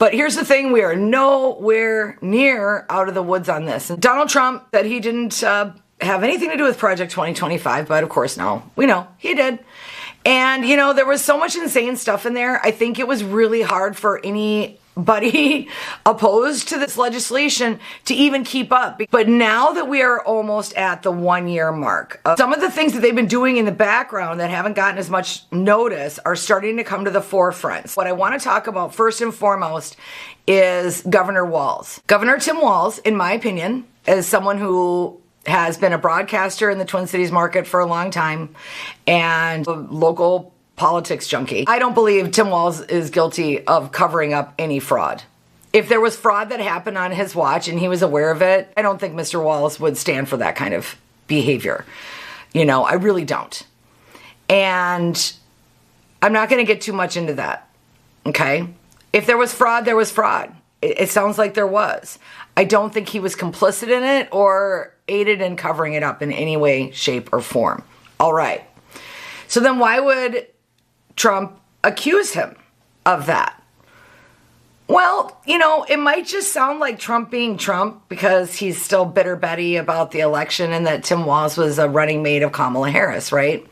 But here's the thing, we are nowhere near out of the woods on this. And Donald Trump said he didn't have anything to do with Project 2025, but of course, no, we know he did. And, you know, there was so much insane stuff in there. I think it was really hard for anybody opposed to this legislation to even keep up. But now that we are almost at the 1-year mark, some of the things that they've been doing in the background that haven't gotten as much notice are starting to come to the forefront. What I want to talk about first and foremost is Governor Walz. Governor Tim Walz, in my opinion, is someone who has been a broadcaster in the Twin Cities market for a long time and a local politics junkie. I don't believe Tim Walz is guilty of covering up any fraud. If there was fraud that happened on his watch and he was aware of it, I don't think Mr. Walz would stand for that kind of behavior. You know, I really don't. And I'm not going to get too much into that. Okay? If there was fraud, there was fraud. It sounds like there was. I don't think he was complicit in it or aided in covering it up in any way, shape, or form. All right. So then why would Trump accuse him of that? Well, you know, it might just sound like Trump being Trump because he's still bitter Betty about the election and that Tim Walz was a running mate of Kamala Harris, right?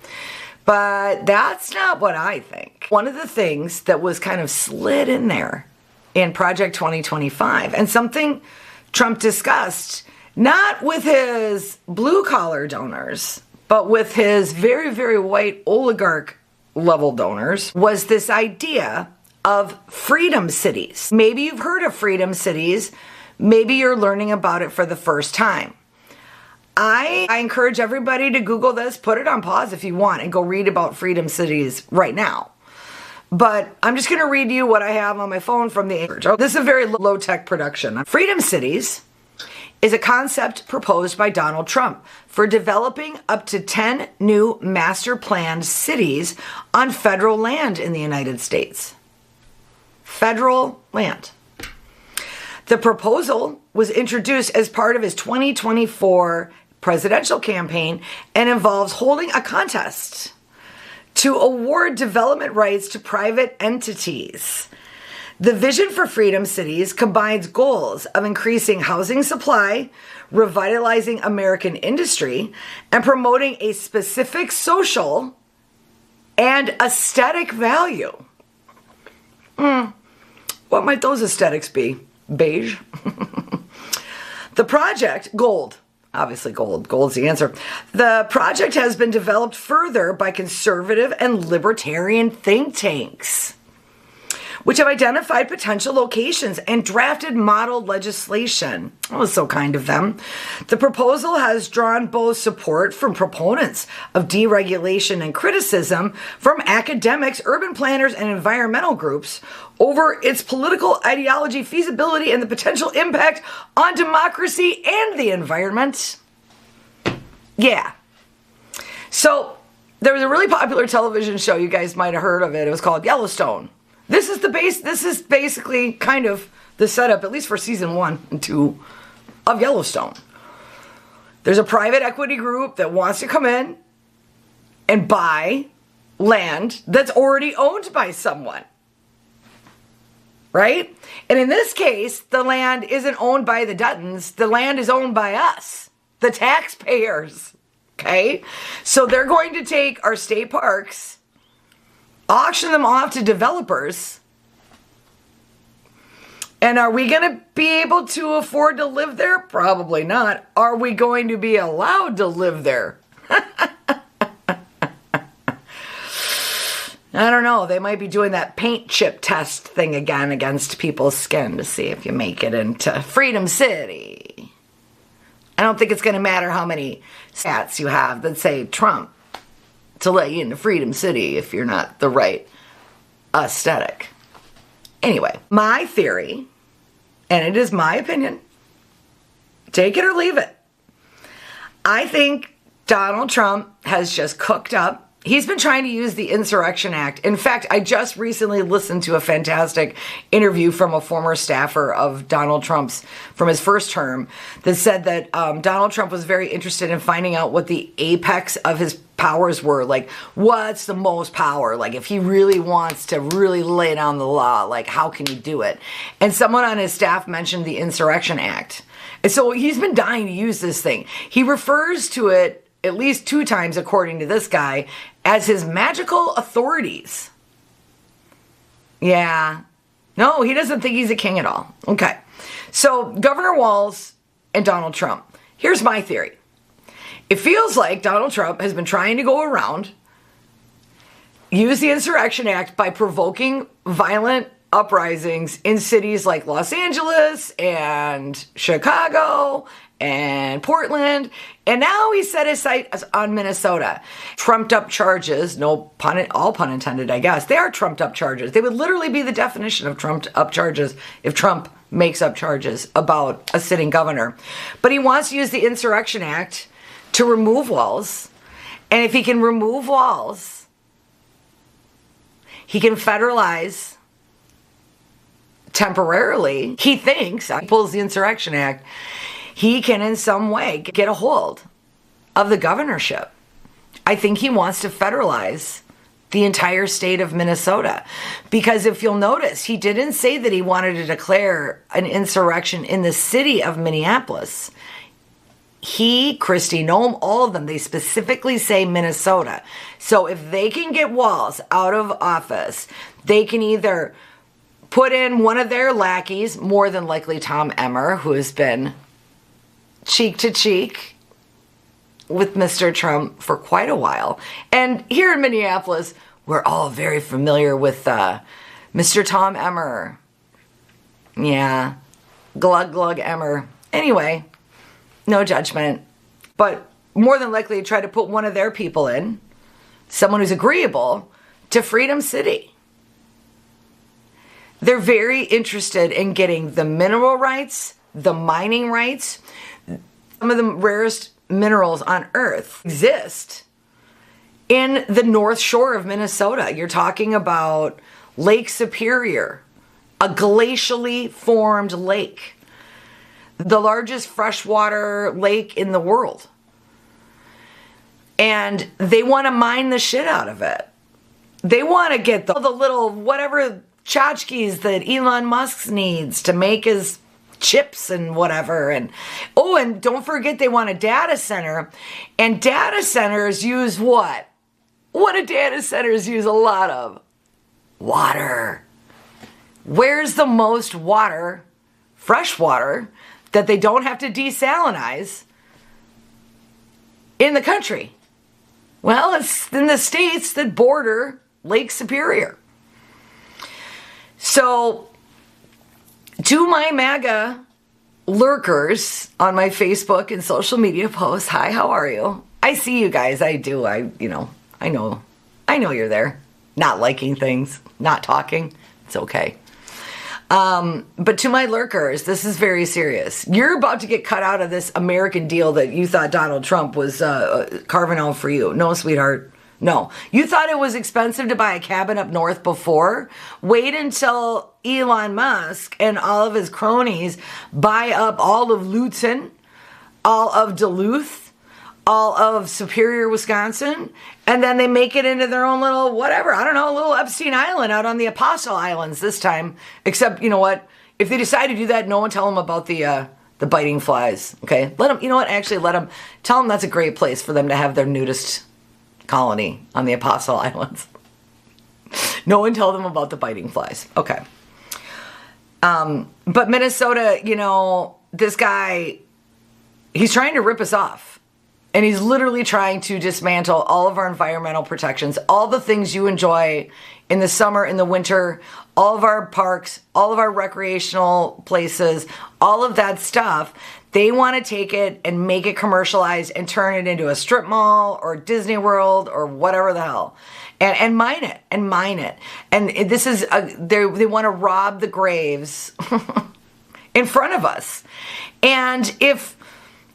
But that's not what I think. One of the things that was kind of slid in there in Project 2025, and something Trump discussed, not with his blue-collar donors, but with his very, very white oligarch-level donors, was this idea of freedom cities. Maybe you've heard of freedom cities. Maybe you're learning about it for the first time. I encourage everybody to Google this, put it on pause if you want, and go read about freedom cities right now. But I'm just going to read you what I have on my phone from the Anchorage. This is a very low-tech production. Freedom cities is a concept proposed by Donald Trump for developing up to 10 new master planned cities on federal land in the United States. Federal land. The proposal was introduced as part of his 2024 presidential campaign and involves holding a contest to award development rights to private entities. The vision for Freedom Cities combines goals of increasing housing supply, revitalizing American industry, and promoting a specific social and aesthetic value. What might those aesthetics be? Beige? The project, gold. Obviously gold. Gold's the answer. The project has been developed further by conservative and libertarian think tanks, which have identified potential locations and drafted model legislation. That was so kind of them. The proposal has drawn both support from proponents of deregulation and criticism from academics, urban planners, and environmental groups over its political ideology, feasibility, and the potential impact on democracy and the environment. Yeah. So there was a really popular television show, you guys might have heard of it. It was called Yellowstone. This is basically kind of the setup, at least for season 1 and 2 of Yellowstone. There's a private equity group that wants to come in and buy land that's already owned by someone. Right? And in this case, the land isn't owned by the Duttons. The land is owned by us, the taxpayers. Okay? So they're going to take our state parks, auction them off to developers. And are we going to be able to afford to live there? Probably not. Are we going to be allowed to live there? I don't know. They might be doing that paint chip test thing again against people's skin to see if you make it into Freedom City. I don't think it's going to matter how many stats you have that say Trump to let you into Freedom City if you're not the right aesthetic. Anyway, my theory, and it is my opinion, take it or leave it, I think Donald Trump has just cooked up He's been trying to use the Insurrection Act. In fact, I just recently listened to a fantastic interview from a former staffer of Donald Trump's from his first term that said that Donald Trump was very interested in finding out what the apex of his powers were. Like, what's the most power? Like, if he really wants to really lay down the law, like, how can he do it? And someone on his staff mentioned the Insurrection Act. And so he's been dying to use this thing. He refers to it at least 2 times, according to this guy, as his magical authorities. Yeah. No, he doesn't think he's a king at all. Okay. So Governor Walz and Donald Trump. Here's my theory. It feels like Donald Trump has been trying to go around, use the Insurrection Act by provoking violent uprisings in cities like Los Angeles and Chicago and Portland, and now he set his sights on Minnesota. Trumped up charges, no pun, all pun intended, I guess. They are trumped up charges. They would literally be the definition of trumped up charges if Trump makes up charges about a sitting governor. But he wants to use the Insurrection Act to remove Walz, and if he can remove Walz, he can federalize temporarily. He thinks, he pulls the Insurrection Act, he can in some way get a hold of the governorship. I think he wants to federalize the entire state of Minnesota. Because if you'll notice, he didn't say that he wanted to declare an insurrection in the city of Minneapolis. He, Kristi Noem, all of them, they specifically say Minnesota. So if they can get Walz out of office, they can either put in one of their lackeys, more than likely Tom Emmer, who has been cheek to cheek with Mr. Trump for quite a while. And here in Minneapolis, we're all very familiar with Mr. Tom Emmer. Yeah, glug glug Emmer. Anyway, no judgment. But more than likely try to put one of their people in, someone who's agreeable to Freedom City. They're very interested in getting the mineral rights, the mining rights. Some of the rarest minerals on Earth exist in the North Shore of Minnesota. You're talking about Lake Superior, a glacially formed lake, the largest freshwater lake in the world. And they want to mine the shit out of it. They want to get the little whatever tchotchkes that Elon Musk needs to make his chips and whatever. And oh, and don't forget they want a data center. And data centers use what? What do data centers use a lot of? Water. Where's the most water, fresh water, that they don't have to desalinize in the country? Well, it's in the states that border Lake Superior. So, to my MAGA lurkers on my Facebook and social media posts, hi, how are you? I see you guys, I do, I know you're there. Not liking things, not talking, it's okay. But to my lurkers, this is very serious. You're about to get cut out of this American deal that you thought Donald Trump was carving out for you. No, sweetheart. No. You thought it was expensive to buy a cabin up north before? Wait until Elon Musk and all of his cronies buy up all of Luton, all of Duluth, all of Superior, Wisconsin, and then they make it into their own little whatever, I don't know, little Epstein Island out on the Apostle Islands this time. Except, you know what? If they decide to do that, no one tell them about the biting flies, okay? Let them, you know what? Actually, tell them that's a great place for them to have their nudist colony on the Apostle Islands. No one tell them about the biting flies. Okay. But Minnesota, this guy, he's trying to rip us off. And he's literally trying to dismantle all of our environmental protections, all the things you enjoy in the summer, in the winter, all of our parks, all of our recreational places, all of that stuff. They want to take it and make it commercialized and turn it into a strip mall or Disney World or whatever the hell. And mine it. And this is, they want to rob the graves in front of us. And if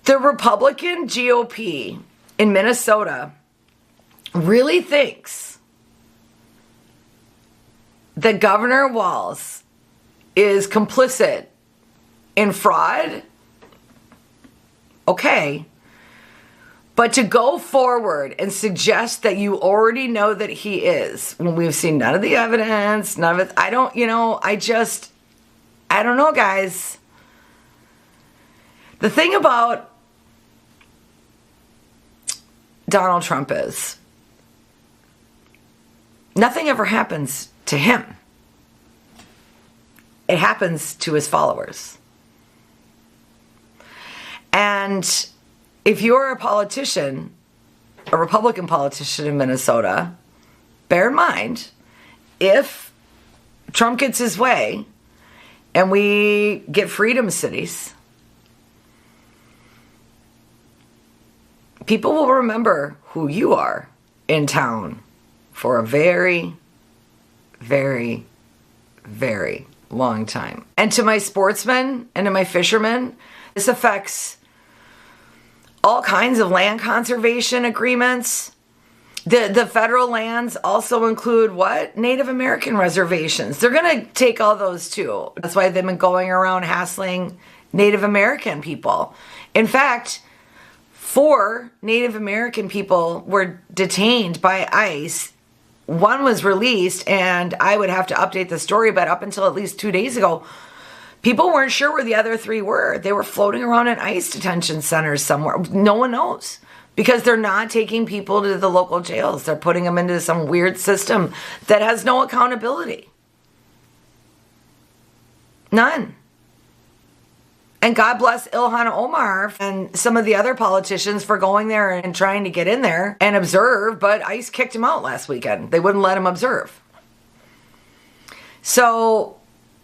the Republican GOP in Minnesota really thinks that Governor Walz is complicit in fraud, okay. But to go forward and suggest that you already know that he is, when we've seen none of the evidence, none of it, I don't know, guys. The thing about Donald Trump is nothing ever happens to him. It happens to his followers. And if you're a politician, a Republican politician in Minnesota, bear in mind, if Trump gets his way and we get freedom cities, people will remember who you are in town for a very, very, very long time. And to my sportsmen and to my fishermen, this affects all kinds of land conservation agreements. The federal lands also include what? Native American reservations. They're going to take all those too. That's why they've been going around hassling Native American people. In fact, 4 Native American people were detained by ICE. 1 was released, and I would have to update the story, but up until at least 2 days ago, people weren't sure where the other 3 were. They were floating around in ICE detention centers somewhere. No one knows, because they're not taking people to the local jails. They're putting them into some weird system that has no accountability. None. And God bless Ilhan Omar and some of the other politicians for going there and trying to get in there and observe, but ICE kicked him out last weekend. They wouldn't let him observe. So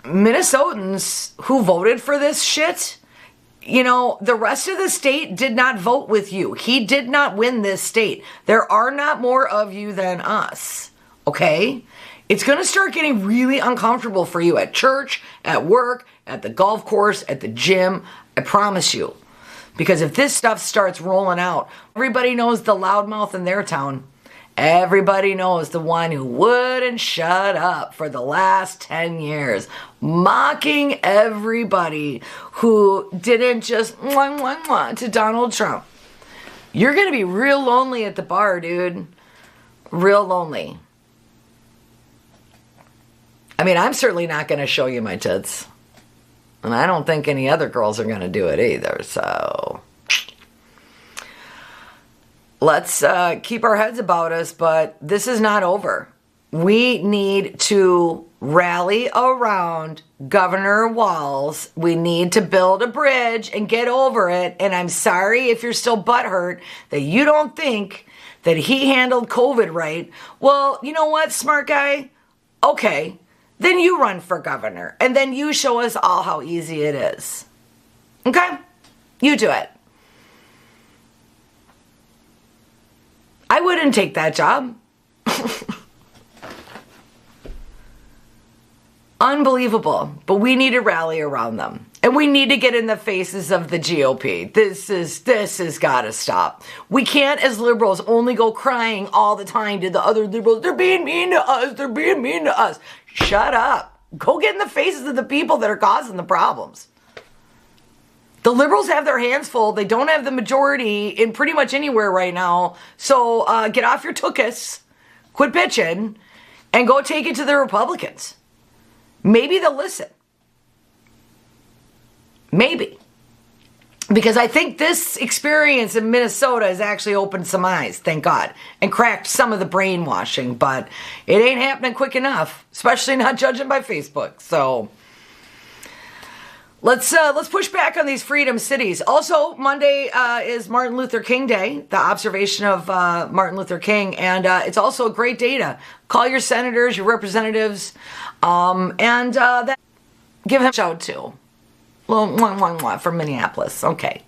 Minnesotans who voted for this shit, the rest of the state did not vote with you. He did not win this state. There are not more of you than us, okay? It's going to start getting really uncomfortable for you at church, at work, at the golf course, at the gym. I promise you. Because if this stuff starts rolling out, everybody knows the loudmouth in their town. Everybody knows the one who wouldn't shut up for the last 10 years, mocking everybody who didn't just mwah, mwah, mwah to Donald Trump. You're going to be real lonely at the bar, dude. Real lonely. I mean, I'm certainly not going to show you my tits. And I don't think any other girls are going to do it either. So let's keep our heads about us, but this is not over. We need to rally around Governor Walz. We need to build a bridge and get over it. And I'm sorry if you're still butthurt that you don't think that he handled COVID right. Well, you know what, smart guy? Okay. Then you run for governor, and then you show us all how easy it is. Okay? You do it. I wouldn't take that job. Unbelievable. But we need to rally around them. And we need to get in the faces of the GOP. This has got to stop. We can't, as liberals, only go crying all the time to the other liberals. They're being mean to us. They're being mean to us. Shut up. Go get in the faces of the people that are causing the problems. The liberals have their hands full. They don't have the majority in pretty much anywhere right now. So get off your tuchus, quit bitching, and go take it to the Republicans. Maybe they'll listen. Maybe. Because I think this experience in Minnesota has actually opened some eyes, thank God, and cracked some of the brainwashing, but it ain't happening quick enough, especially not judging by Facebook. So let's push back on these freedom cities. Also, Monday is Martin Luther King Day, the observation of Martin Luther King, and it's also a great day to call your senators, your representatives, and give him a shout too. Well, from Minneapolis. Okay.